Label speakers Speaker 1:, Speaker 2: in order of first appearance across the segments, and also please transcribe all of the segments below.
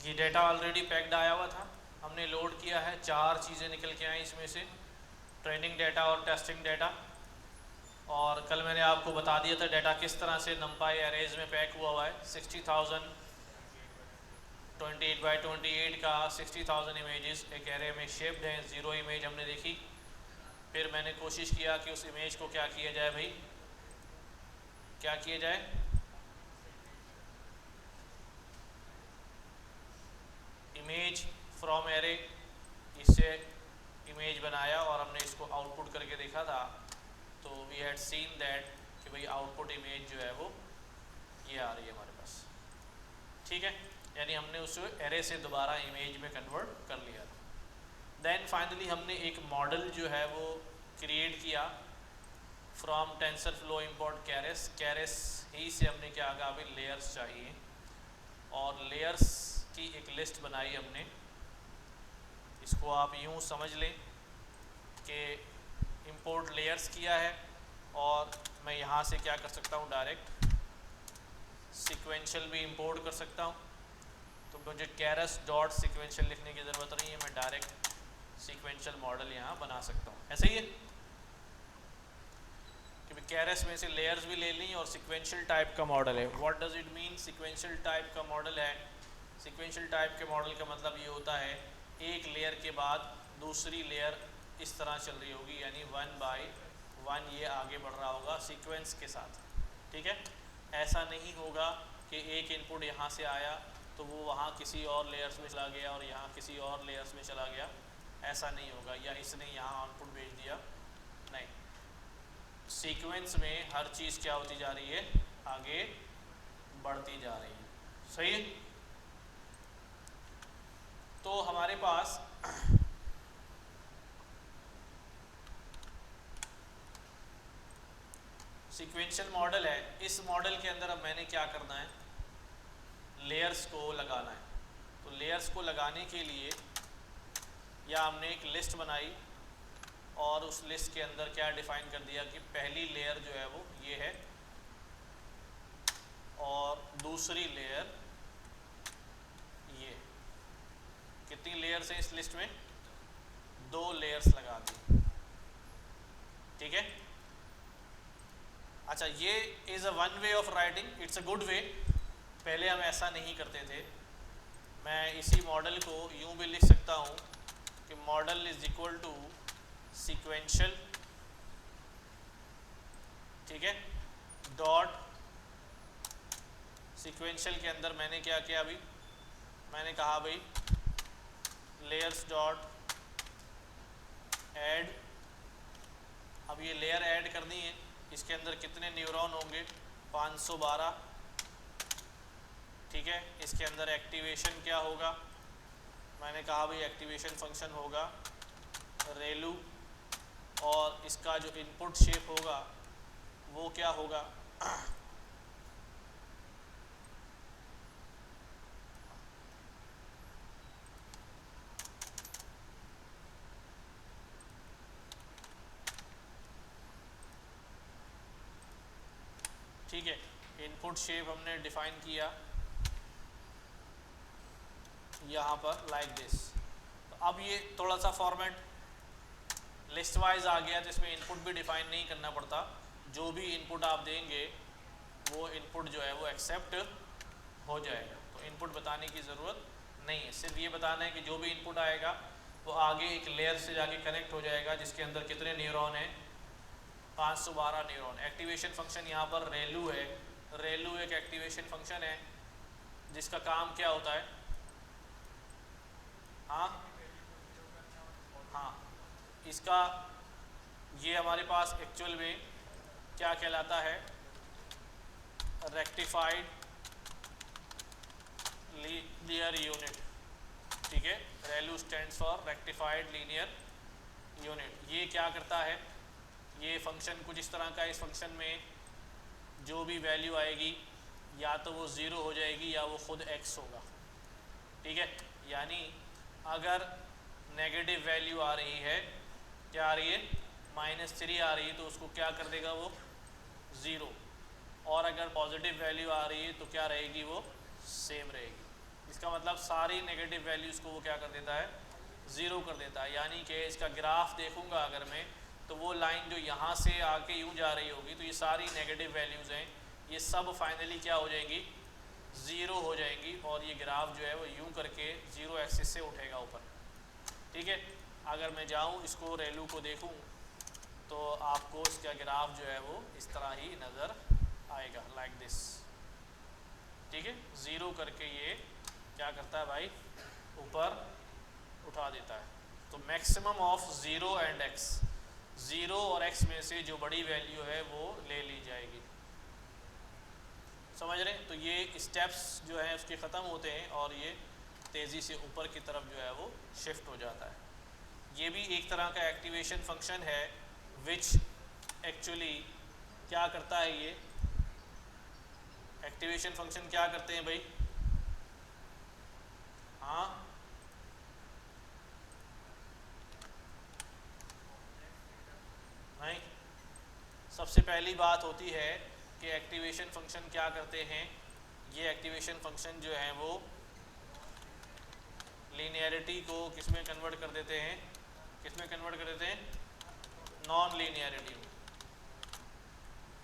Speaker 1: ये data already packed आया हुआ था, हमने लोड किया है, 4 चीज़ें निकल के आई इसमें से, ट्रेनिंग डेटा और टेस्टिंग डेटा। और कल मैंने आपको बता दिया था डेटा किस तरह से नंपाई एरेज में पैक हुआ है। 60,000 28x28 का 60,000 इमेजेस एक एरे में शेप्ड हैं। 0 इमेज हमने देखी। फिर मैंने कोशिश किया कि उस इमेज को क्या किया जाए भाई, क्या किया जाए, इमेज फ्रॉम एरे, इससे इमेज बनाया और हमने इसको आउटपुट करके देखा था। तो वी हैड सीन दैट कि भाई आउटपुट इमेज जो है वो ये आ रही है हमारे पास, ठीक है। यानी हमने उसे एरे से दोबारा इमेज में कन्वर्ट कर लिया। देन फाइनली हमने एक मॉडल जो है वो क्रिएट किया from TensorFlow import Keras. Keras ही से हमने क्या कहा, अभी लेयर्स चाहिए और लेयर्स की एक लिस्ट बनाई हमने। इसको आप यूँ समझ लें कि इंपोर्ट लेयर्स किया है और मैं यहाँ से क्या कर सकता हूँ, डायरेक्ट सीक्वेंशियल भी इंपोर्ट कर सकता हूँ। तो मुझे कैरेस डॉट सीक्वेंशियल लिखने की ज़रूरत नहीं है, मैं डायरेक्ट सीक्वेंशियल मॉडल यहाँ बना सकता हूँ। ऐसा ही है कि कैरेस में से लेयर्स भी ले ली और सीक्वेंशियल टाइप का मॉडल है। What does it mean, sequential type का मॉडल है। सीक्वेंशियल टाइप के मॉडल का मतलब ये होता है एक लेयर के बाद दूसरी लेयर इस तरह चल रही होगी, यानी 1 बाय 1 ये आगे बढ़ रहा होगा सीक्वेंस के साथ, ठीक है। ऐसा नहीं होगा कि एक इनपुट यहाँ से आया तो वो वहाँ किसी और लेयर्स में चला गया और यहाँ किसी और लेयर्स में चला गया, ऐसा नहीं होगा। या इसने यहाँ आउटपुट भेज दिया, नहीं। सीक्वेंस में हर चीज़ क्या होती जा रही है, आगे बढ़ती जा रही है, सही है। तो हमारे पास सीक्वेंशियल मॉडल है। इस मॉडल के अंदर अब मैंने क्या करना है, लेयर्स को लगाना है। तो लेयर्स को लगाने के लिए या हमने एक लिस्ट बनाई और उस लिस्ट के अंदर क्या डिफाइन कर दिया कि पहली लेयर जो है वो ये है और दूसरी लेयर ये। कितनी लेयर्स हैं इस लिस्ट में, 2 लेयर्स लगा दी, ठीक है। अच्छा, ये is a one way of writing, it's a good way. पहले हम ऐसा नहीं करते थे। मैं इसी मॉडल को यूँ भी लिख सकता हूँ कि model is equal to sequential, ठीक है, डॉट सीक्वेंशियल के अंदर मैंने क्या किया, अभी मैंने कहा भाई लेयर्स डॉट ऐड। अब ये लेयर ऐड करनी है, इसके अंदर कितने न्यूरॉन होंगे, 512, ठीक है। इसके अंदर एक्टिवेशन क्या होगा, मैंने कहा भाई एक्टिवेशन फंक्शन होगा रेलू, और इसका जो इनपुट शेप होगा वो क्या होगा, ठीक है। इनपुट शेप हमने डिफाइन किया यहाँ पर लाइक दिस। तो अब ये थोड़ा सा फॉर्मेट लिस्ट वाइज आ गया, तो इसमें इनपुट भी डिफाइन नहीं करना पड़ता। जो भी इनपुट आप देंगे वो इनपुट जो है वो एक्सेप्ट हो जाएगा। तो इनपुट बताने की ज़रूरत नहीं है, सिर्फ ये बताना है कि जो भी इनपुट आएगा वो आगे एक लेयर से जाके कनेक्ट हो जाएगा जिसके अंदर कितने न्यूरॉन हैं, 512 न्यूरॉन। एक्टिवेशन फंक्शन यहाँ पर रेलू है। रेलू एक एक्टिवेशन फंक्शन है जिसका काम क्या होता है, हाँ हाँ, इसका ये हमारे पास एक्चुअल में क्या कहलाता है, रेक्टिफाइड लीनियर यूनिट, ठीक है। ReLU stands for rectified linear unit. ये क्या करता है, ये फंक्शन कुछ इस तरह का, इस फंक्शन में जो भी वैल्यू आएगी या तो वो 0 हो जाएगी या वो खुद x होगा, ठीक है। यानी अगर नेगेटिव वैल्यू आ रही है, क्या आ रही है, -3 आ रही है, तो उसको क्या कर देगा वो 0। और अगर पॉजिटिव वैल्यू आ रही है तो क्या रहेगी, वो सेम रहेगी। इसका मतलब सारी नेगेटिव वैल्यूज़ को वो क्या कर देता है, ज़ीरो कर देता है। यानी कि इसका ग्राफ देखूंगा अगर मैं, तो वो लाइन जो यहाँ से आके यूँ जा रही होगी, तो ये सारी नेगेटिव वैल्यूज़ हैं, ये सब फाइनली क्या हो जाएंगी, ज़ीरो हो जाएंगी, और ये ग्राफ जो है वो यूँ करके ज़ीरो एक्सिस से उठेगा ऊपर। ठीक है, अगर मैं जाऊँ इसको रेलू को देखूँ तो आपको इसका ग्राफ जो है वो इस तरह ही नज़र आएगा, लाइक दिस। ठीक है, ज़ीरो करके ये क्या करता है भाई, ऊपर उठा देता है। तो maximum of zero and x, zero और एक्स में से जो बड़ी वैल्यू है वो ले ली जाएगी। समझ रहे हैं? तो ये स्टेप्स जो हैं उसके ख़त्म होते हैं और ये तेज़ी से ऊपर की तरफ जो है वो शिफ्ट हो जाता है। ये भी एक तरह का एक्टिवेशन फंक्शन है विच एक्चुअली क्या करता है, ये एक्टिवेशन फंक्शन क्या करते हैं भाई? हाँ, नहीं, सबसे पहली बात होती है कि एक्टिवेशन फंक्शन क्या करते हैं। ये एक्टिवेशन फंक्शन जो है वो लीनियरिटी को किस में कन्वर्ट कर देते हैं, किस में कन्वर्ट कर देते हैं, नॉन लीनियरिटी में।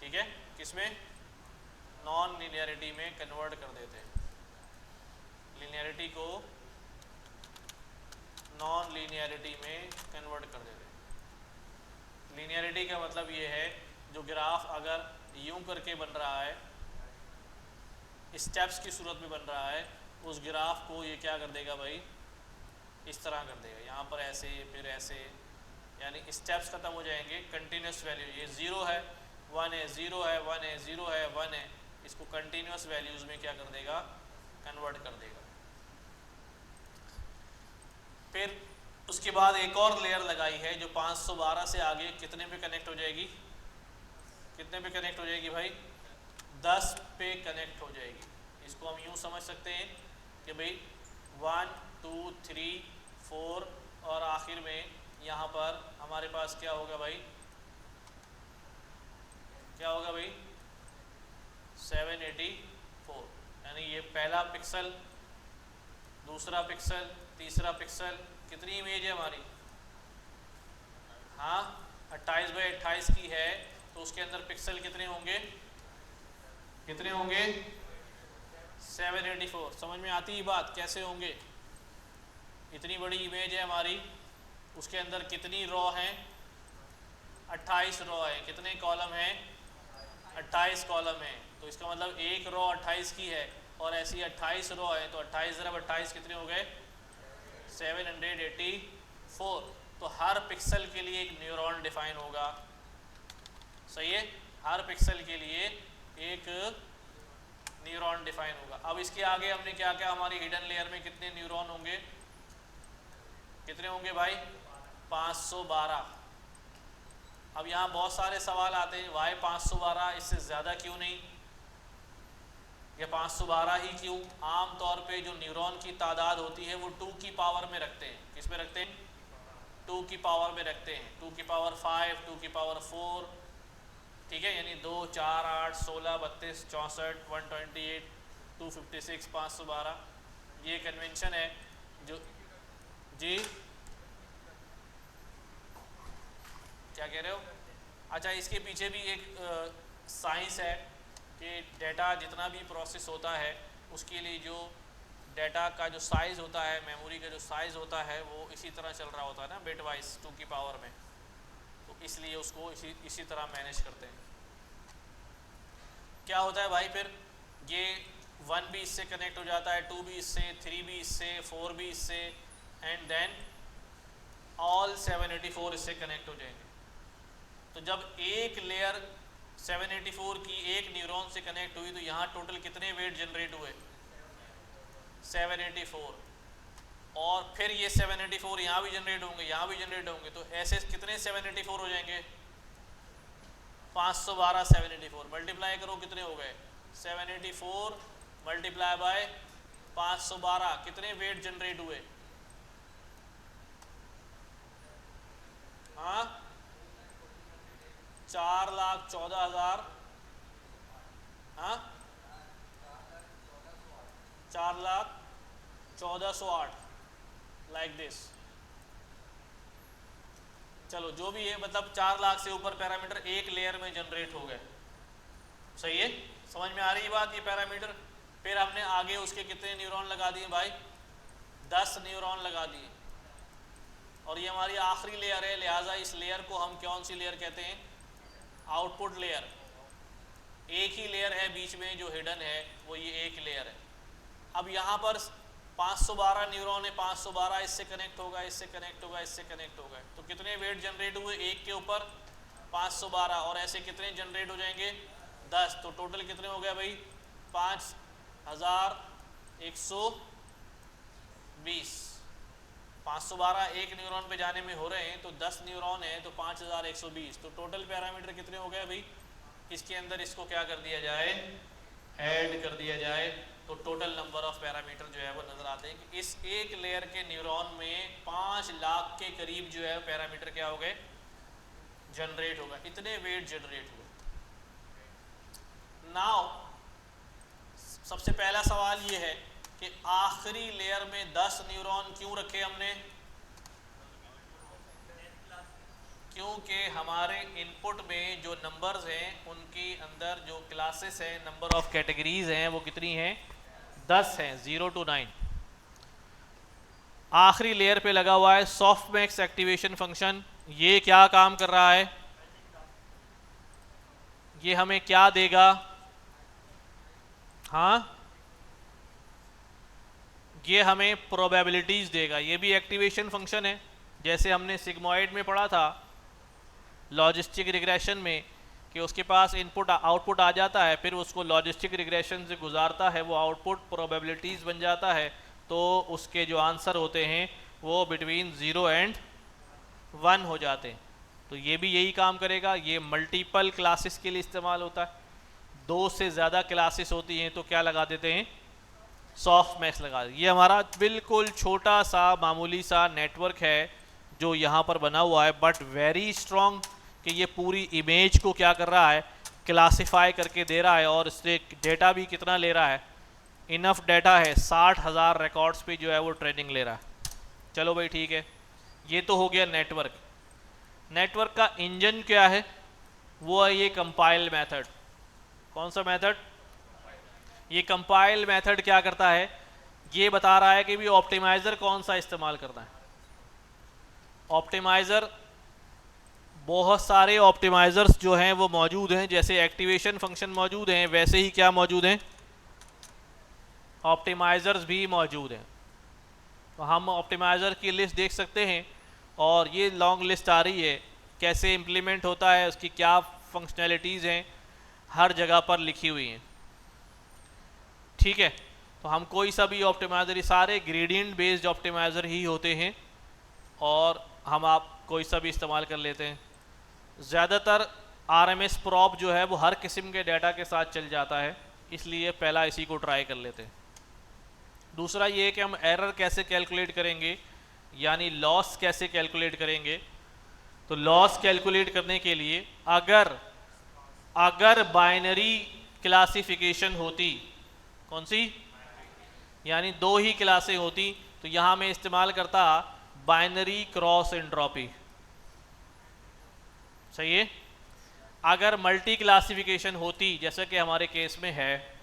Speaker 1: ठीक है, किस में, नॉन लीनियरिटी में कन्वर्ट कर देते हैं। लीनियरिटी को नॉन लीनियरिटी में कन्वर्ट कर देते हैं। लीनियरिटी का मतलब ये है जो ग्राफ अगर यूं करके बन रहा है, स्टेप्स की सूरत में बन रहा है, उस ग्राफ को ये क्या कर देगा भाई, इस तरह कर देगा, यहाँ पर ऐसे फिर ऐसे, यानी स्टेप्स खत्म हो जाएंगे। कंटिन्यूस वैल्यू ये ज़ीरो है, वन है, ज़ीरो है, वन है, ज़ीरो है, वन है, इसको कंटिन्यूस वैल्यूज़ में क्या कर देगा, कन्वर्ट कर देगा। फिर उसके बाद एक और लेयर लगाई है जो 512 से आगे कितने पे कनेक्ट हो जाएगी, कितने पे कनेक्ट हो जाएगी भाई, 10 पे कनेक्ट हो जाएगी। इसको हम यूँ समझ सकते हैं कि भाई 1 2 3 4 और आखिर में यहाँ पर हमारे पास क्या होगा भाई, क्या होगा भाई, 784। यानी ये पहला पिक्सल, दूसरा पिक्सल, तीसरा पिक्सल, कितनी इमेज है हमारी, हाँ 28/28 की है, तो उसके अंदर पिक्सल कितने होंगे, कितने होंगे, 784। समझ में आती ही बात, कैसे होंगे, इतनी बड़ी इमेज है हमारी, उसके अंदर कितनी रॉ हैं, 28 रॉ है, कितने कॉलम हैं, 28 कॉलम है। तो इसका मतलब एक रॉ 28 की है और ऐसी 28 रॉ है, तो 28 × 28 कितने हो गए, 784। तो हर पिक्सल के लिए एक न्यूरॉन डिफाइन होगा, सही है, हर पिक्सल के लिए एक न्यूरॉन डिफाइन होगा। अब इसके आगे हमने क्या क्या, हमारी हिडन लेयर में कितने न्यूरॉन होंगे, कितने होंगे भाई, 512। अब यहाँ बहुत सारे सवाल आते हैं, वाई 512, इससे ज़्यादा क्यों नहीं, या 512 ही क्यों? आम तौर पे जो न्यूरॉन की तादाद होती है वो 2 की पावर में रखते हैं, किस में रखते हैं, 2 की पावर में रखते हैं, 2 की पावर 5, 2 की पावर 4, ठीक है, यानी 2 4 8 16 32 64 128 256 512, ये कन्वेंशन है जो, जी क्या कह रहे हो? अच्छा, इसके पीछे भी एक साइंस है कि डेटा जितना भी प्रोसेस होता है उसके लिए जो डेटा का जो साइज़ होता है, मेमोरी का जो साइज़ होता है वो इसी तरह चल रहा होता है ना, बिट वाइज 2 की पावर में, तो इसलिए उसको इसी तरह मैनेज करते हैं। क्या होता है भाई, फिर ये 1 भी इससे कनेक्ट हो जाता है, 2 भी इससे, 3 भी इससे, 4 भी इससे, एंड देन ऑल 784 इससे कनेक्ट हो जाएंगे। तो जब एक लेयर 784 की एक न्यूरॉन से कनेक्ट हुई तो यहाँ टोटल कितने वेट जनरेट हुए, 784, और फिर ये 784 यहाँ भी जनरेट होंगे, यहाँ भी जनरेट होंगे, तो ऐसे कितने 784 हो जाएंगे, 512 784, मल्टीप्लाई करो कितने हो गए, 784 मल्टीप्लाई बाय 512, कितने वेट जनरेट हुए, हाँ 4,14,000, हाँ 4,14,100 1408 लाइक दिस। चलो जो भी है, मतलब 4 लाख से ऊपर पैरामीटर एक लेयर में जनरेट हो गए। सही है, समझ में आ रही बात ये पैरामीटर। फिर हमने आगे उसके कितने न्यूरॉन लगा दिए भाई, 10 न्यूरॉन लगा दिए। और ये हमारी आखिरी लेयर है, लिहाजा इस लेयर को हम कौन सी लेयर कहते हैं, आउटपुट लेयर। एक ही लेयर है बीच में जो हिडन है, वो ये एक लेयर है। अब यहाँ पर 512 न्यूरॉन है, 512 इससे कनेक्ट होगा, इससे कनेक्ट होगा, इससे कनेक्ट होगा। तो कितने वेट जनरेट हुए एक के ऊपर 512, और ऐसे कितने जनरेट हो जाएंगे 10। तो टोटल कितने हो गए भाई, 5120। 512 एक न्यूरॉन पे जाने में हो रहे हैं, तो 10 न्यूरॉन है तो 5120। तो टोटल पैरामीटर कितने हो गए भाई, इसके अंदर इसको क्या कर दिया जाए, ऐड कर दिया जाए, तो टोटल नंबर ऑफ पैरामीटर जो है वो नज़र आते हैं कि इस एक लेयर के न्यूरॉन में 5 लाख के करीब जो है पैरामीटर क्या हो गए, जनरेट होगा। इतने वेट जनरेट हुए। नाउ सबसे पहला सवाल ये है कि आखिरी लेयर में 10 न्यूरॉन क्यों रखे हमने, क्योंकि हमारे इनपुट में जो नंबर्स हैं उनके अंदर जो क्लासेस हैं, नंबर ऑफ कैटेगरीज हैं, वो कितनी हैं, 10 हैं, 0 to 9। आखिरी लेयर पे लगा हुआ है सॉफ्टमैक्स एक्टिवेशन फंक्शन। ये क्या काम कर रहा है, ये हमें क्या देगा, हाँ ये हमें प्रोबेबिलिटीज देगा। ये भी एक्टिवेशन फंक्शन है, जैसे हमने सिग्मॉइड में पढ़ा था लॉजिस्टिक रिग्रेशन में कि उसके पास इनपुट आउटपुट आ जाता है, फिर उसको लॉजिस्टिक रिग्रेशन से गुजारता है, वो आउटपुट प्रोबेबिलिटीज़ बन जाता है, तो उसके जो आंसर होते हैं वो बिटवीन 0 and 1 हो जाते हैं। तो ये भी यही काम करेगा। ये मल्टीपल क्लासेस के लिए इस्तेमाल होता है। 2 से ज़्यादा क्लासेस होती हैं तो क्या लगा देते हैं, सॉफ्टमैक्स लगा। ये हमारा बिल्कुल छोटा सा मामूली सा नेटवर्क है जो यहाँ पर बना हुआ है, बट वेरी स्ट्रॉन्ग, कि ये पूरी इमेज को क्या कर रहा है, क्लासिफाई करके दे रहा है। और इससे डेटा भी कितना ले रहा है, इनफ डेटा है, 60,000 रिकॉर्ड्स पे जो है वो ट्रेनिंग ले रहा है। चलो भाई ठीक है, ये तो हो गया नेटवर्क। नेटवर्क का इंजन क्या है, वो है ये कंपाइल मेथड। कौन सा मेथड, ये कंपाइल मेथड क्या करता है, ये बता रहा है कि भी ऑप्टिमाइज़र कौन सा इस्तेमाल करना है। ऑप्टिमाइज़र, बहुत सारे ऑप्टिमाइज़र्स जो हैं वो मौजूद हैं, जैसे एक्टिवेशन फंक्शन मौजूद हैं, वैसे ही क्या मौजूद हैं, ऑप्टिमाइज़र्स भी मौजूद हैं। तो हम ऑप्टिमाइज़र की लिस्ट देख सकते हैं, और ये लॉन्ग लिस्ट आ रही है, कैसे इम्प्लीमेंट होता है, उसकी क्या फंक्शनैलिटीज़ हैं, हर जगह पर लिखी हुई हैं। ठीक है, तो हम कोई सा भी ऑप्टिमाइज़र, सारे ग्रेडियंट बेस्ड ऑप्टिमाइज़र ही होते हैं, और हम आप कोई सा भी इस्तेमाल कर लेते हैं। ज़्यादातर RMS प्रॉप जो है वो हर किस्म के डाटा के साथ चल जाता है, इसलिए पहला इसी को ट्राई कर लेते हैं। दूसरा ये है कि हम एरर कैसे कैलकुलेट करेंगे, यानी लॉस कैसे कैलकुलेट करेंगे। तो लॉस कैलकुलेट करने के लिए अगर बाइनरी क्लासिफिकेशन होती, कौन सी, यानी 2 ही क्लासें होती, तो यहाँ मैं इस्तेमाल करता बाइनरी क्रॉस एंट्रोपी। सही है। अगर मल्टी क्लासिफिकेशन होती, जैसे कि हमारे केस में है,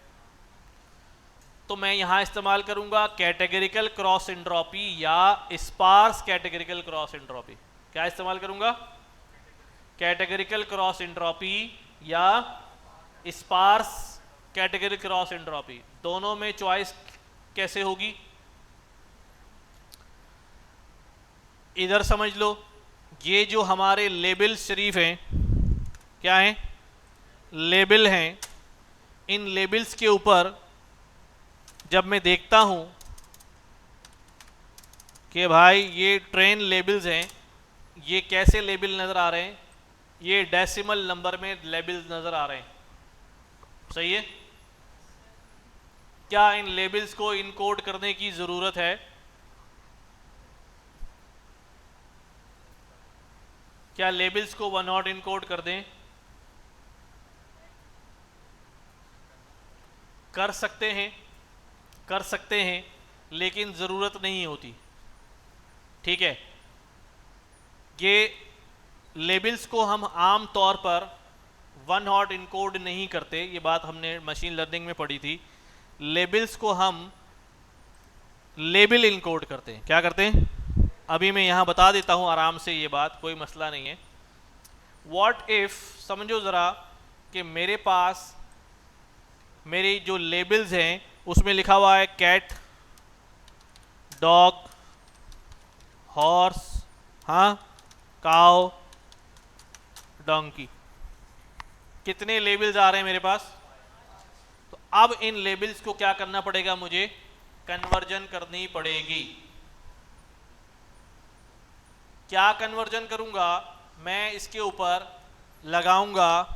Speaker 1: तो मैं यहाँ इस्तेमाल करूँगा कैटेगरिकल क्रॉस एंट्रोपी या स्पार्स कैटेगरिकल क्रॉस एंट्रोपी। क्या इस्तेमाल करूँगा, कैटेगरिकल क्रॉस एंट्रोपी या स्पार्स कैटेगरी क्रॉस एंट्रोपी। दोनों में चॉइस कैसे होगी, इधर समझ लो। ये जो हमारे लेबल शरीफ हैं, क्या हैं, लेबल हैं। इन लेबल्स के ऊपर जब मैं देखता हूं कि भाई ये ट्रेन लेबल्स हैं, ये कैसे लेबल नज़र आ रहे हैं, ये डेसिमल नंबर में लेबल्स नज़र आ रहे हैं। सही है। क्या इन लेबल्स को इनकोड करने की ज़रूरत है, क्या लेबल्स को 1 नॉट इनकोड कर दें, कर सकते हैं, कर सकते हैं, लेकिन ज़रूरत नहीं होती। ठीक है, ये लेबल्स को हम आम तौर पर वन हॉट इनकोड नहीं करते, ये बात हमने मशीन लर्निंग में पढ़ी थी। लेबल्स को हम लेबल इनकोड करते हैं। क्या करते हैं? अभी मैं यहाँ बता देता हूँ आराम से, ये बात कोई मसला नहीं है। व्हाट इफ, समझो ज़रा कि मेरे पास मेरी जो लेबल्स हैं उसमें लिखा हुआ है कैट, डॉग, हॉर्स, हाँ, काउ, डोंकी। कितने लेबल्स आ रहे हैं मेरे पास? तो अब इन लेबल्स को क्या करना पड़ेगा? मुझे कन्वर्जन करनी पड़ेगी। क्या कन्वर्जन करूंगा? मैं इसके ऊपर लगाऊंगा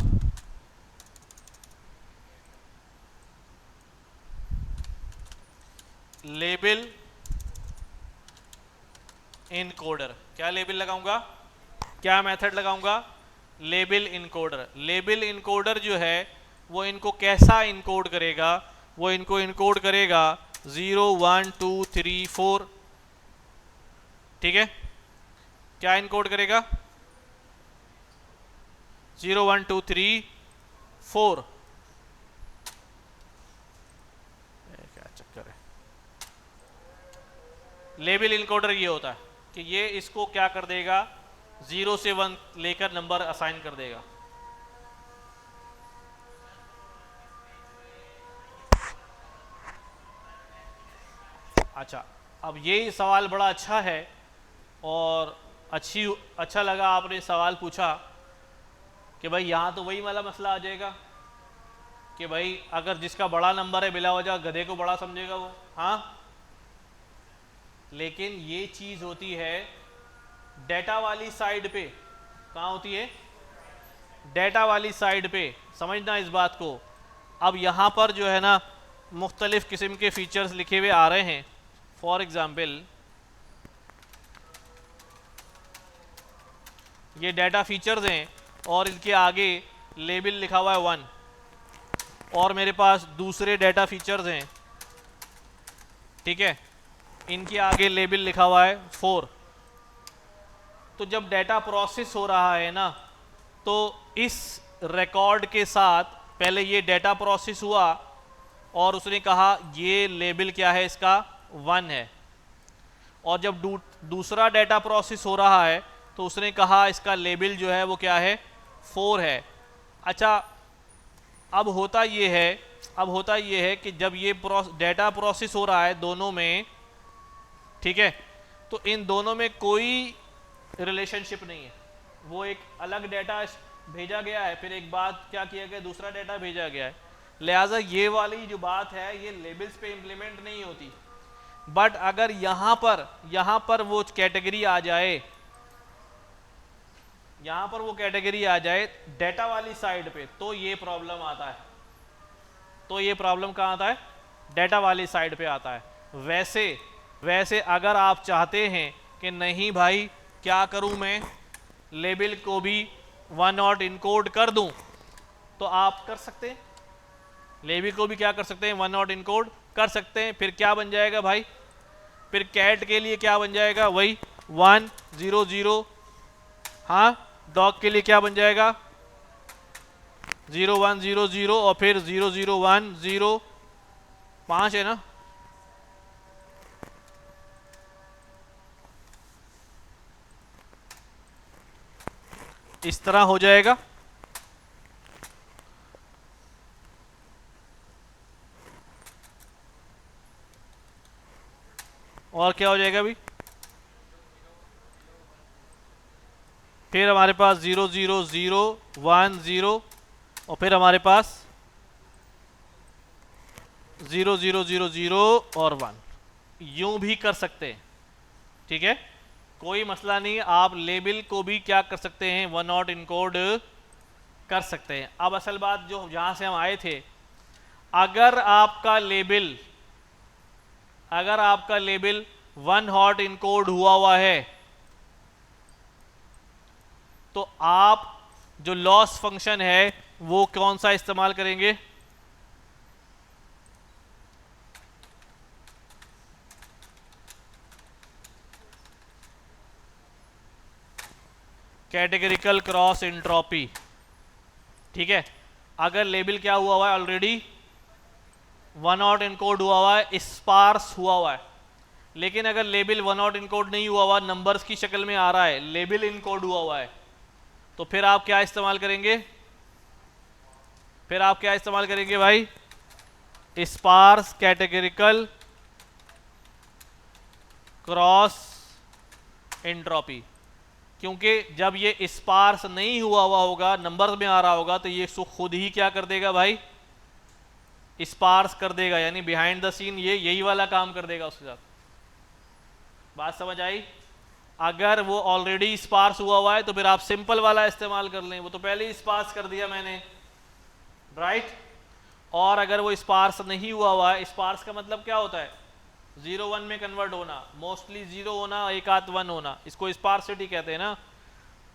Speaker 1: लेबल इनकोडर। क्या लेबल लगाऊंगा? क्या मेथड लगाऊंगा? Label encoder. लेबल इनकोडर जो है वो इनको कैसा इनकोड करेगा? वो इनको इनकोड करेगा 0 1 2 3 4। ठीक है, क्या इनकोड करेगा? 0 1 2 3 4। क्या चक्कर है? लेबल इनकोडर ये होता है कि ये इसको क्या कर देगा, 0 से 1 लेकर नंबर असाइन कर देगा। अच्छा, अब ये सवाल बड़ा अच्छा है और अच्छा लगा आपने सवाल पूछा कि भाई यहाँ तो वही वाला मसला आ जाएगा कि भाई अगर जिसका बड़ा नंबर है बिला वजह गधे को बड़ा समझेगा वो। हाँ, लेकिन ये चीज़ होती है डेटा वाली साइड पे। कहाँ होती है? डेटा वाली साइड पे। समझना इस बात को। अब यहाँ पर जो है ना मुख्तलिफ किस्म के फीचर्स लिखे हुए आ रहे हैं। फॉर एग्जाम्पल ये डेटा फीचर्स हैं और इनके आगे लेबल लिखा हुआ है 1 और मेरे पास दूसरे डेटा फीचर्स हैं। ठीक है, इनके आगे लेबल लिखा हुआ है 4। तो जब डेटा प्रोसेस हो रहा है ना तो इस रिकॉर्ड के साथ पहले ये डेटा प्रोसेस हुआ और उसने कहा ये लेबल क्या है इसका? 1 है। और जब दूसरा डेटा प्रोसेस हो रहा है तो उसने कहा इसका लेबल जो है वो क्या है? 4 है। अच्छा, अब होता ये है कि जब ये डेटा प्रोसेस हो रहा है दोनों में, ठीक है, तो इन दोनों में कोई रिलेशनशिप नहीं है। वो एक अलग डेटा भेजा गया है, फिर एक बात क्या किया गया, दूसरा डेटा भेजा गया है। लिहाजा ये वाली जो बात है ये लेबल्स पे इम्प्लीमेंट नहीं होती। बट अगर यहाँ पर वो कैटेगरी आ जाए, यहाँ पर वो कैटेगरी आ जाए डेटा वाली साइड पे, तो ये प्रॉब्लम आता है। तो ये प्रॉब्लम कहाँ आता है? डेटा वाली साइड पे आता है। वैसे अगर आप चाहते हैं कि नहीं भाई क्या करूं मैं, लेबल को भी 1 हॉट इनकोड कर दूं, तो आप कर सकते हैं। लेबल को भी क्या कर सकते हैं? 1 हॉट इनकोड कर सकते हैं। फिर क्या बन जाएगा भाई? फिर कैट के लिए क्या बन जाएगा? वही 1 0 0। हाँ, डॉग के लिए क्या बन जाएगा? 0 1 0 0 और फिर 0 0 1 0। 5 है ना? इस तरह हो जाएगा। और क्या हो जाएगा अभी? फिर हमारे पास 0 0 0 1 0 और फिर हमारे पास 0 0 0 0 और 1। यूं भी कर सकते हैं। ठीक है, कोई मसला नहीं। आप लेबल को भी क्या कर सकते हैं? 1 हॉट इनकोड कर सकते हैं। अब असल बात जो जहां से हम आए थे, अगर आपका लेबल 1 हॉट इनकोड हुआ है तो आप जो लॉस फंक्शन है वो कौन सा इस्तेमाल करेंगे? कैटेगरिकल क्रॉस एंट्रोपी, ठीक है। अगर लेबल क्या हुआ है ऑलरेडी 1 नॉट इनकोड हुआ है, स्पार्स हुआ है, लेकिन अगर लेबल 1 नॉट इनकोड नहीं हुआ, नंबर्स की शक्ल में आ रहा है, लेबल इनकोड हुआ है, तो फिर आप क्या इस्तेमाल करेंगे? फिर आप क्या इस्तेमाल करेंगे भाई? स्पार्स कैटेगरिकल क्रॉस एंट्रोपी, क्योंकि जब ये स्पार्स नहीं हुआ होगा, नंबर्स में आ रहा होगा, तो ये खुद ही क्या कर देगा भाई? स्पार्स कर देगा, यानी बिहाइंड द सीन ये यही वाला काम कर देगा उसके साथ। बात समझ आई? अगर वो ऑलरेडी स्पार्स हुआ है तो फिर आप सिंपल वाला इस्तेमाल कर लें, वो तो पहले ही स्पार्स कर दिया मैंने, राइट। और अगर वो स्पार्स नहीं हुआ है, स्पार्स का मतलब क्या होता है? 0 1 में कन्वर्ट होना, मोस्टली 0 होना, एक आध 1 होना, इसको स्पार्सिटी कहते हैं ना।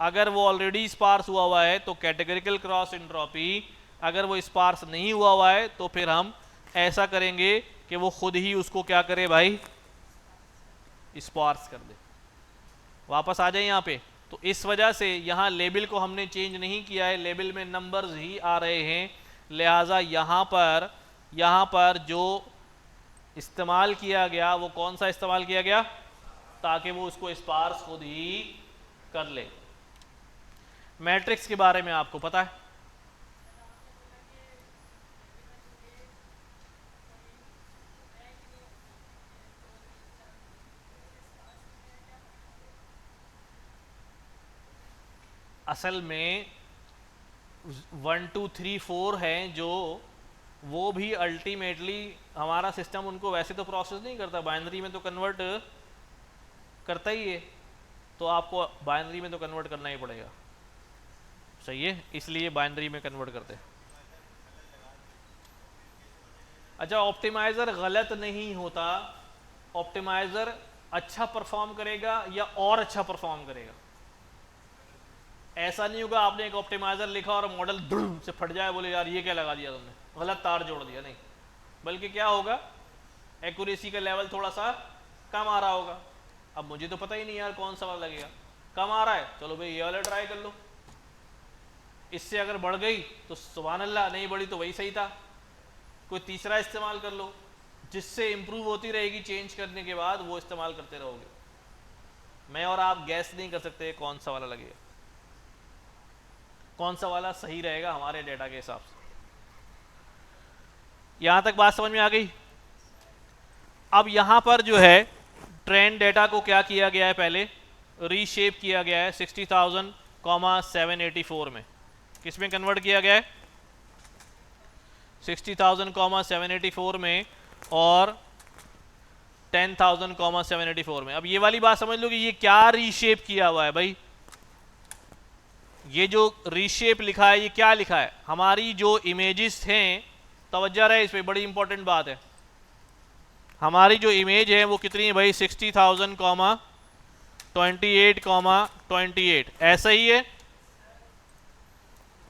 Speaker 1: अगर वो ऑलरेडी स्पार्स हुआ है तो कैटेगरिकल क्रॉस एंट्रोपी, अगर वो स्पार्स नहीं हुआ है तो फिर हम ऐसा करेंगे कि वो खुद ही उसको क्या करे भाई? स्पार्स कर दे। वापस आ जाए यहाँ पे। तो इस वजह से यहाँ लेबल को हमने चेंज नहीं किया है, लेबल में नंबर्स ही आ रहे हैं, लिहाजा यहाँ पर जो इस्तेमाल किया गया वो कौन सा इस्तेमाल किया गया? ताकि वो उसको स्पार्स खुद ही कर ले। मैट्रिक्स के बारे में आपको पता है? असल में 1 2 3 4 हैं जो, वो भी अल्टीमेटली हमारा सिस्टम उनको वैसे तो प्रोसेस नहीं करता, बाइनरी में तो कन्वर्ट करता ही है, तो आपको बाइनरी में तो कन्वर्ट करना ही पड़ेगा, सही है, इसलिए बाइनरी में कन्वर्ट करते हैं। अच्छा, ऑप्टिमाइज़र गलत नहीं होता, ऑप्टिमाइज़र अच्छा परफॉर्म करेगा या और अच्छा परफॉर्म करेगा। ऐसा नहीं होगा आपने एक ऑप्टिमाइज़र लिखा और मॉडल धुम से फट जाए, बोले यार ये क्या लगा दिया तुमने, गलत तार जोड़ दिया, नहीं। बल्कि क्या होगा, एक्यूरेसी का लेवल थोड़ा सा कम आ रहा होगा। अब मुझे तो पता ही नहीं यार कौन सा वाला लगेगा, कम आ रहा है, चलो भाई ये वाला ट्राई कर लो, इससे अगर बढ़ गई तो सुभान अल्लाह, नहीं बढ़ी तो वही सही था, कोई तीसरा इस्तेमाल कर लो, जिससे इम्प्रूव होती रहेगी, चेंज करने के बाद वो इस्तेमाल करते रहोगे। मैं और आप गैस नहीं कर सकते कौन सा वाला लगेगा, कौन सा वाला सही रहेगा हमारे डेटा के हिसाब से। यहां तक बात समझ में आ गई? अब यहां पर जो है ट्रेंड डेटा को क्या किया गया है, पहले रीशेप किया गया है 60,000,784 में। किस में कन्वर्ट किया गया है? 60,000,784 में और 10,000,784 में। अब ये वाली बात समझ लो कि ये क्या रीशेप किया हुआ है भाई। ये जो रीशेप लिखा है, ये क्या लिखा है? हमारी जो इमेजेस हैं, तवज्जो रहे इस पे, बड़ी इंपॉर्टेंट बात है। हमारी जो इमेज है वो कितनी है भाई? 60,000,28,28 ऐसा ही है।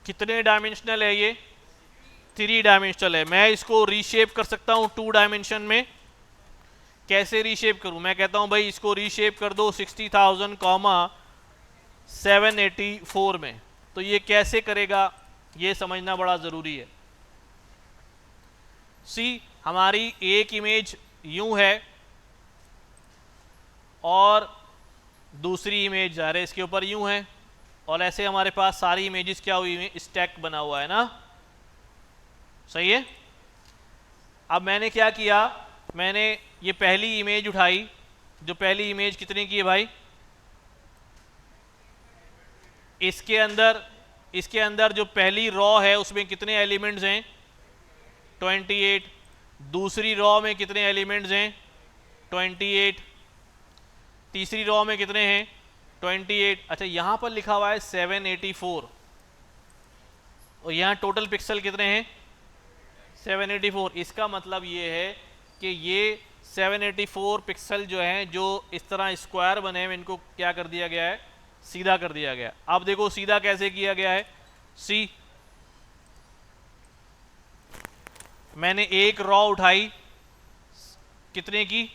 Speaker 1: कितने डायमेंशनल है ये? 3 डायमेंशनल है। मैं इसको रीशेप कर सकता हूँ 2 डायमेंशन में। कैसे रीशेप करूँ? मैं कहता हूँ भाई इसको रीशेप कर दो 60,000,784 में। तो ये कैसे करेगा ये समझना बड़ा ज़रूरी है। सी, हमारी एक इमेज यूं है और दूसरी इमेज जा रहे इसके ऊपर यूं है, और ऐसे हमारे पास सारी इमेजेस क्या हुई हुई? स्टैक बना हुआ है ना, सही है। अब मैंने क्या किया, मैंने ये पहली इमेज उठाई, जो पहली इमेज कितने की है भाई? इसके अंदर जो पहली रॉ है उसमें कितने एलिमेंट्स हैं? 28। दूसरी रॉ में कितने एलिमेंट्स हैं? 28। तीसरी रॉ में कितने हैं? 28। अच्छा, यहाँ पर लिखा हुआ है 784 और यहाँ टोटल पिक्सल कितने हैं? 784। इसका मतलब ये है कि ये 784 पिक्सल जो हैं, जो इस तरह स्क्वायर बने हैं, इनको क्या कर दिया गया है? सीधा कर दिया गया। अब देखो सीधा कैसे किया गया है। सी, मैंने एक रॉ उठाई, कितने की?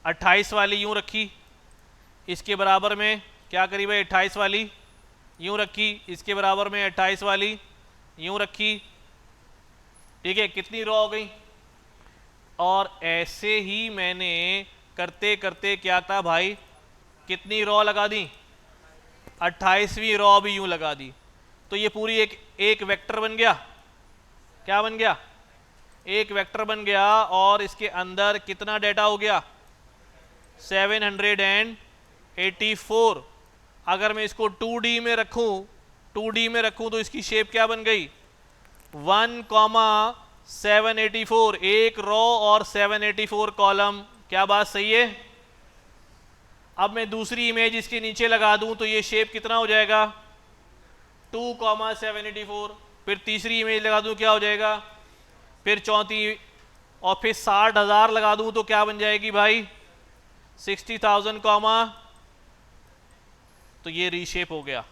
Speaker 1: 28 वाली यूं रखी, इसके बराबर में क्या करी भाई 28 वाली यूं रखी, इसके बराबर में 28 वाली यूं रखी, ठीक है, कितनी रॉ हो गई। और ऐसे ही मैंने करते करते क्या था भाई, कितनी रॉ लगा दी, 28वीं रॉ भी यूं लगा दी। तो ये पूरी एक वेक्टर बन गया, क्या बन गया, एक वेक्टर बन गया। और इसके अंदर कितना डेटा हो गया, 784। अगर मैं इसको 2D में रखूं, 2D में रखूं तो इसकी शेप क्या बन गई, 1,784, एक रो और 784 कॉलम। क्या बात सही है। अब मैं दूसरी इमेज इसके नीचे लगा दूं तो ये शेप कितना हो जाएगा, 2,784। फिर तीसरी इमेज लगा दूं क्या हो जाएगा, फिर चौथी, और फिर 60,000 लगा दूं तो क्या बन जाएगी भाई, 60,000 कॉमा, तो ये रीशेप हो गया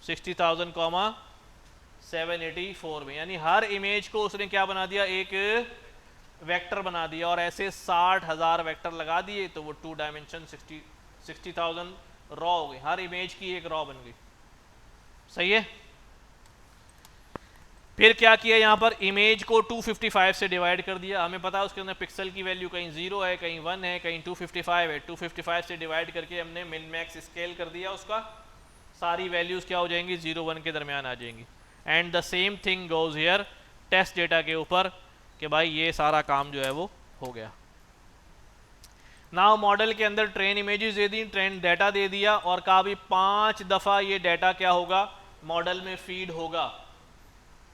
Speaker 1: 60,000 कॉमा 784 में। यानी हर इमेज को उसने क्या बना दिया, एक वेक्टर बना दिया। और ऐसे 60,000 वेक्टर लगा दिए तो वो 2 डायमेंशन 60,000 रॉ हो गई, हर इमेज की एक रॉ बन गई। सही है। फिर क्या किया, यहाँ पर इमेज को 255 से डिवाइड कर दिया। हमें पता है उसके अंदर पिक्सल की वैल्यू कहीं 0 है, कहीं 1 है, कहीं 255 है। 255 से डिवाइड करके हमने मिन मैक्स स्केल कर दिया उसका, सारी वैल्यूज क्या हो जाएंगी, 0 1 के दरमियान आ जाएंगी। And the same thing goes here test data के ऊपर, कि भाई ये सारा काम जो है वो हो गया। नाउ मॉडल के अंदर ट्रेन इमेजेस दे दी, ट्रेन डाटा दे दिया, और कहा भी 5 दफ़ा ये डाटा क्या होगा, मॉडल में फीड होगा।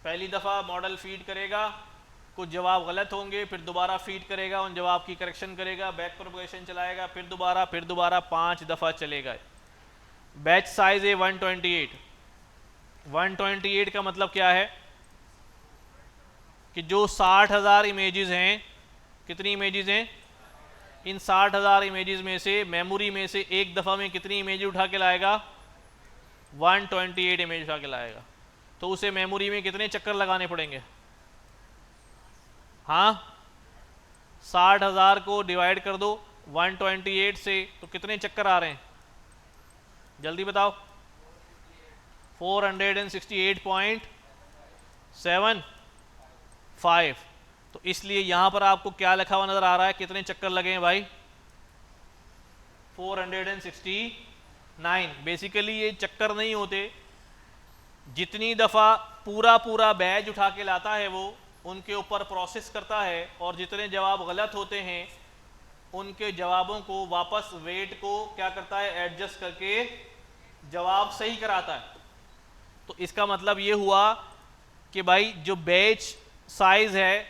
Speaker 1: पहली दफ़ा मॉडल फीड करेगा, कुछ जवाब गलत होंगे, फिर दोबारा फीड करेगा, उन जवाब की करेक्शन करेगा, बैक प्रोपगेशन चलाएगा, फिर दोबारा 5 दफ़ा चलेगा। बैच साइज है 128। 128 का मतलब क्या है कि जो 60,000 इमेजेस हैं, कितनी इमेजेस हैं, इन 60,000 इमेजेस में से मेमोरी में से एक दफ़ा में कितनी इमेज उठा के लाएगा, 128 इमेज उठा के लाएगा। तो उसे मेमोरी में कितने चक्कर लगाने पड़ेंगे, हाँ 60,000 को डिवाइड कर दो 128 से तो कितने चक्कर आ रहे हैं, जल्दी बताओ, 468.75। तो इसलिए यहां पर आपको क्या लिखा हुआ नजर आ रहा है, कितने चक्कर लगे हैं भाई, 469। बेसिकली ये चक्कर नहीं होते, जितनी दफ़ा पूरा बैच उठा के लाता है वो उनके ऊपर प्रोसेस करता है, और जितने जवाब गलत होते हैं उनके जवाबों को वापस वेट को क्या करता है, एडजस्ट करके जवाब सही कराता है। तो इसका मतलब ये हुआ कि भाई जो बैच साइज है,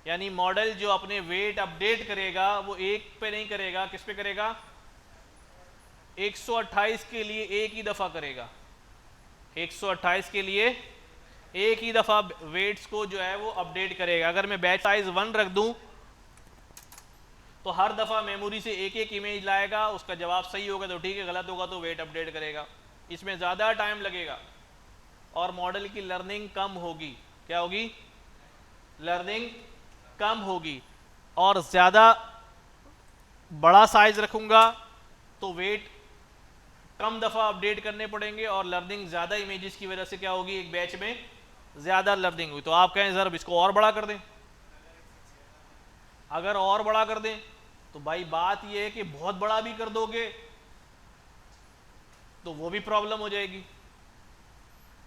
Speaker 1: यानी मॉडल जो अपने वेट अपडेट करेगा वो एक पे नहीं करेगा, किस पे करेगा, 128 के लिए एक ही दफ़ा करेगा, 128 के लिए एक ही दफ़ा वेट्स को जो है वो अपडेट करेगा। अगर मैं बैच साइज 1 रख दूं तो हर दफ़ा मेमोरी से एक एक इमेज लाएगा, उसका जवाब सही होगा तो ठीक है, गलत होगा तो वेट अपडेट करेगा। इसमें ज़्यादा टाइम लगेगा और मॉडल की लर्निंग कम होगी। क्या होगी, लर्निंग कम होगी। और ज़्यादा बड़ा साइज रखूँगा तो वेट कम दफ़ा अपडेट करने पड़ेंगे, और लर्निंग ज़्यादा इमेजेस की वजह से क्या होगी, एक बैच में ज़्यादा लर्निंग हुई। तो आप कहें सर इसको और बड़ा कर दें, अगर और बड़ा कर दें तो भाई बात यह है कि बहुत बड़ा भी कर दोगे तो वो भी प्रॉब्लम हो जाएगी,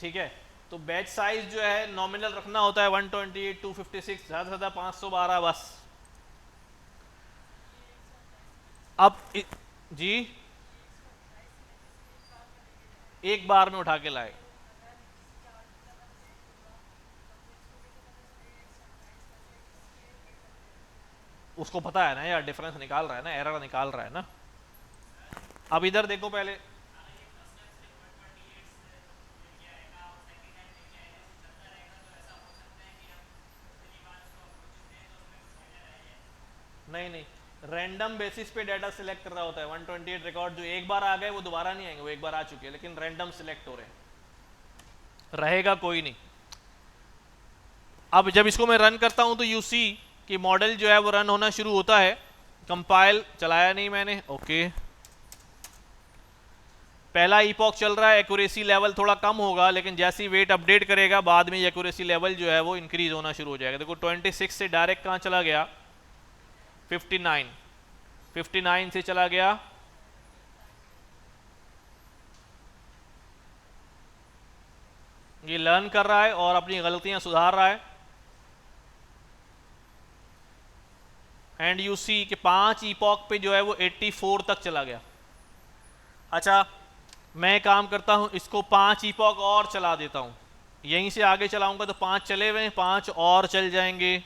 Speaker 1: ठीक है। तो बैच साइज जो है नॉमिनल रखना होता है 128, 256, ज़्यादा से ज़्यादा 512 बस। अब जी एक बार में उठा के लाए, उसको पता है ना यार, डिफरेंस निकाल रहा है ना, एरर निकाल रहा है ना। अब इधर देखो पहले, नहीं रैंडम बेसिस पे डाटा सिलेक्ट कर रहा होता है। 128 रिकॉर्ड जो एक बार आ गए वो दोबारा नहीं आएंगे, वो एक बार आ चुके हैं, लेकिन रैंडम सिलेक्ट हो रहे हैं, रहेगा कोई नहीं। अब जब इसको मैं रन करता हूं तो यू सी कि मॉडल जो है वो रन होना शुरू होता है। कंपाइल चलाया नहीं मैंने, ओके। पहला ईपॉक चल रहा है, एक्यूरेसी लेवल थोड़ा कम होगा, लेकिन जैसे ही वेट अपडेट करेगा बाद में एक्यूरेसी लेवल जो है वो इंक्रीज होना शुरू हो जाएगा। देखो 26 से डायरेक्ट कहाँ चला गया, 59, 59 से चला गया 'ये लर्न कर रहा है और अपनी गलतियां सुधार रहा है। एंड यू सी कि 5 ईपॉक पे जो है वो 84 तक चला गया। अच्छा, मैं काम करता हूं, इसको 5 ईपॉक और चला देता हूं, यहीं से आगे चलाऊंगा तो 5 चले हुए हैं, 5 और चल जाएंगे।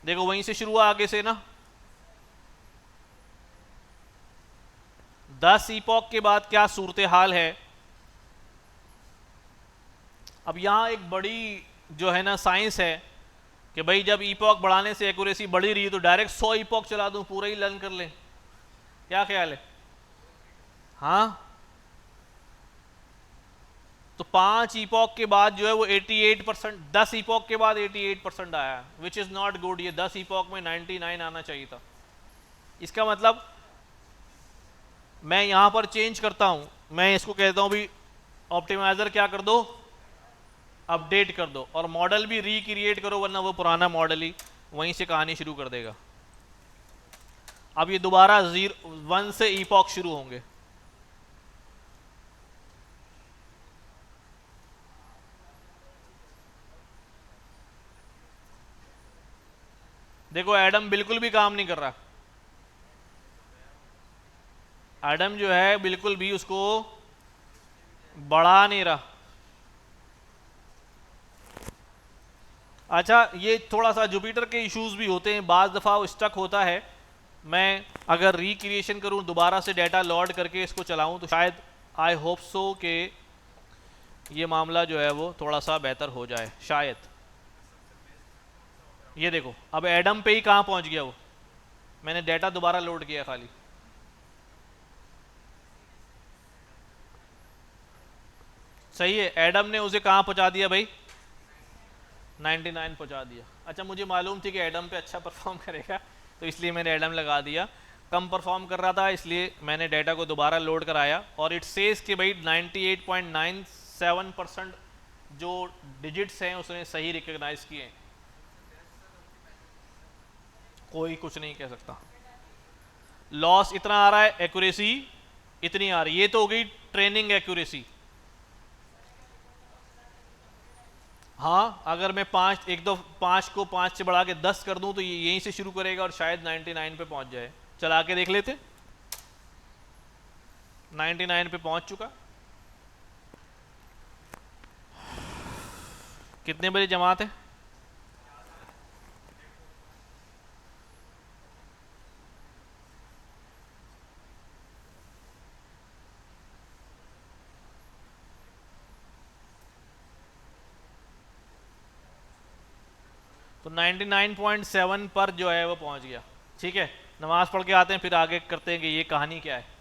Speaker 1: देखो वहीं से शुरू हुआ आगे से ना, 10 ईपॉक के बाद क्या सूरत हाल है। अब यहां एक बड़ी जो है ना साइंस है कि भाई जब ईपॉक बढ़ाने से एक्यूरेसी बढ़ी रही है तो डायरेक्ट 100 ईपॉक चला दूं, पूरा ही लर्न कर लें, क्या ख्याल है? हाँ, तो 5 ईपॉक के बाद जो है वो 88%, 10 ईपॉक के बाद 88% आया, विच इज नॉट गुड। ये 10 ईपॉक में 99 आना चाहिए था। इसका मतलब मैं यहां पर चेंज करता हूं, मैं इसको कहता हूं भी ऑप्टिमाइजर क्या कर दो, अपडेट कर दो, और मॉडल भी रिक्रिएट करो, वरना वो पुराना मॉडल ही वहीं से कहानी शुरू कर देगा। अब ये दोबारा 1 से ईपॉक शुरू होंगे। देखो एडम बिल्कुल भी काम नहीं कर रहा, एडम जो है बिल्कुल भी उसको बढ़ा नहीं रहा। अच्छा, ये थोड़ा सा जुपिटर के इश्यूज भी होते हैं, बाज़ दफ़ा वो स्टक होता है। मैं अगर रिक्रिएशन करूं, दोबारा से डाटा लोड करके इसको चलाऊं, तो शायद आई होप सो कि ये मामला जो है वो थोड़ा सा बेहतर हो जाए शायद। ये देखो अब एडम पे ही कहाँ पहुंच गया वो, मैंने डाटा दोबारा लोड किया खाली। सही है, एडम ने उसे कहाँ पहुंचा दिया भाई, 99 पहुंचा दिया। अच्छा, मुझे मालूम थी कि एडम पे अच्छा परफॉर्म करेगा, तो इसलिए मैंने एडम लगा दिया। कम परफॉर्म कर रहा था इसलिए मैंने डाटा को दोबारा लोड कराया, और इट सेज कि भाई 98.97% जो डिजिट्स हैं उसने सही रिकॉग्नाइज किए हैं। कोई कुछ नहीं कह सकता। लॉस इतना आ रहा है, एक्यूरेसी इतनी आ रही है, ये तो हो गई ट्रेनिंग एक्यूरेसी। हाँ, अगर मैं 5 एक दो 5 को 5 से बढ़ा के 10 कर दूं तो ये यहीं से शुरू करेगा और शायद 99 पे पहुंच जाए। चला के देख लेते, 99 पे पहुंच चुका। कितने बजे जमात है? तो 99.7 पर जो है वो पहुंच गया। ठीक है, नमाज पढ़ के आते हैं, फिर आगे करते हैं कि ये कहानी क्या है।